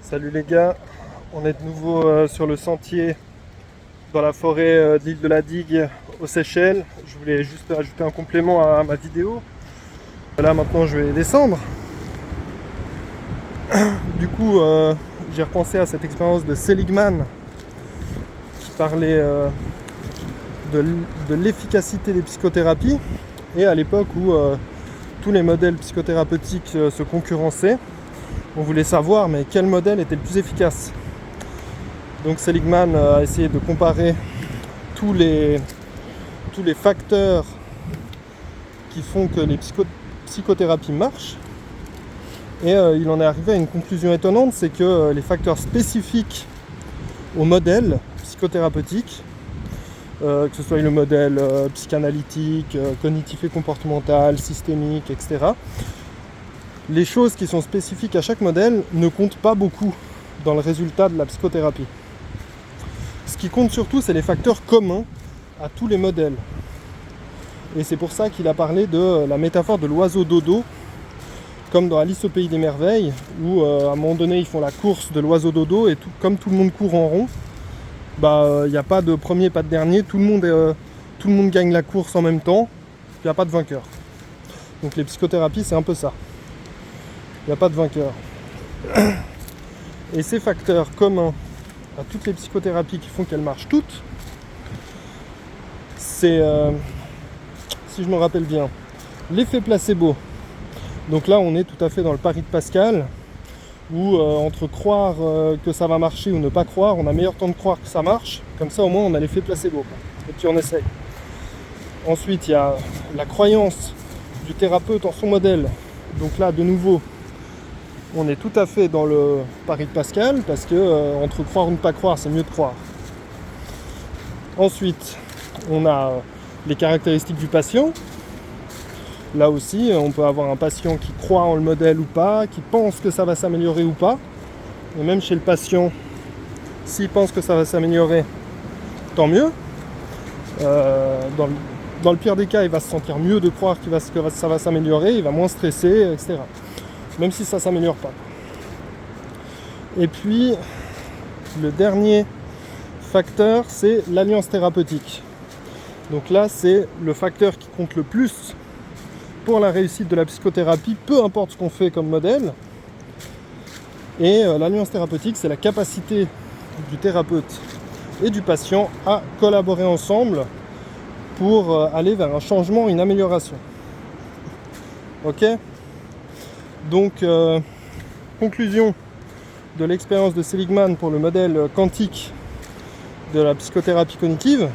Salut les gars, on est de nouveau sur le sentier dans la forêt de l'île de la Digue aux Seychelles. Je voulais juste ajouter un complément à ma vidéo. Là maintenant je vais descendre. Du coup j'ai repensé à cette expérience de Seligman qui parlait de l'efficacité des psychothérapies, et à l'époque où tous les modèles psychothérapeutiques se concurrençaient. On voulait savoir mais quel modèle était le plus efficace. Donc Seligman a essayé de comparer tous les facteurs qui font que les psychothérapies marchent, et il en est arrivé à une conclusion étonnante, c'est que les facteurs spécifiques au modèle psychothérapeutique, que ce soit le modèle psychanalytique, cognitif et comportemental, systémique, etc., les choses qui sont spécifiques à chaque modèle ne comptent pas beaucoup dans le résultat de la psychothérapie. Ce qui compte surtout, c'est les facteurs communs à tous les modèles. Et c'est pour ça qu'il a parlé de la métaphore de l'oiseau dodo, comme dans Alice au pays des merveilles, où à un moment donné ils font la course de l'oiseau dodo, et comme tout le monde court en rond, il n'y a pas de premier, pas de dernier, tout le monde gagne la course en même temps, il n'y a pas de vainqueur. Donc les psychothérapies, c'est un peu ça. Il n'y a pas de vainqueur. Et ces facteurs communs à toutes les psychothérapies qui font qu'elles marchent toutes, c'est, si je me rappelle bien, l'effet placebo. Donc là on est tout à fait dans le pari de Pascal, où entre croire que ça va marcher ou ne pas croire, on a meilleur temps de croire que ça marche, comme ça au moins on a l'effet placebo, et puis on essaye. Ensuite il y a la croyance du thérapeute en son modèle. Donc là de nouveau on est tout à fait dans le pari de Pascal, parce que entre croire ou ne pas croire, c'est mieux de croire. Ensuite, on a les caractéristiques du patient. Là aussi, on peut avoir un patient qui croit en le modèle ou pas, qui pense que ça va s'améliorer ou pas. Et même chez le patient, s'il pense que ça va s'améliorer, tant mieux. Dans le pire des cas, il va se sentir mieux de croire que ça va s'améliorer, il va moins stresser, etc. Même si ça ne s'améliore pas. Et puis, le dernier facteur, c'est l'alliance thérapeutique. Donc là, c'est le facteur qui compte le plus pour la réussite de la psychothérapie, peu importe ce qu'on fait comme modèle. Et l'alliance thérapeutique, c'est la capacité du thérapeute et du patient à collaborer ensemble pour aller vers un changement, une amélioration. Ok ? Donc, conclusion de l'expérience de Seligman pour le modèle quantique de la psychothérapie cognitive.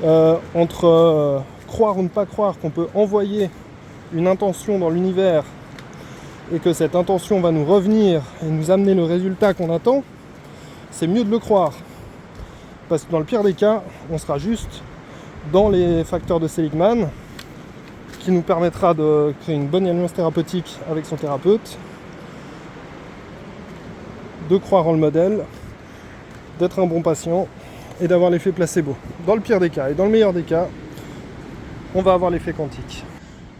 Entre croire ou ne pas croire qu'on peut envoyer une intention dans l'univers et que cette intention va nous revenir et nous amener le résultat qu'on attend, c'est mieux de le croire. Parce que dans le pire des cas, on sera juste dans les facteurs de Seligman, qui nous permettra de créer une bonne alliance thérapeutique avec son thérapeute, de croire en le modèle, d'être un bon patient et d'avoir l'effet placebo. Dans le pire des cas, et dans le meilleur des cas, on va avoir l'effet quantique.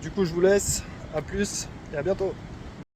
Du coup, je vous laisse, à plus et à bientôt.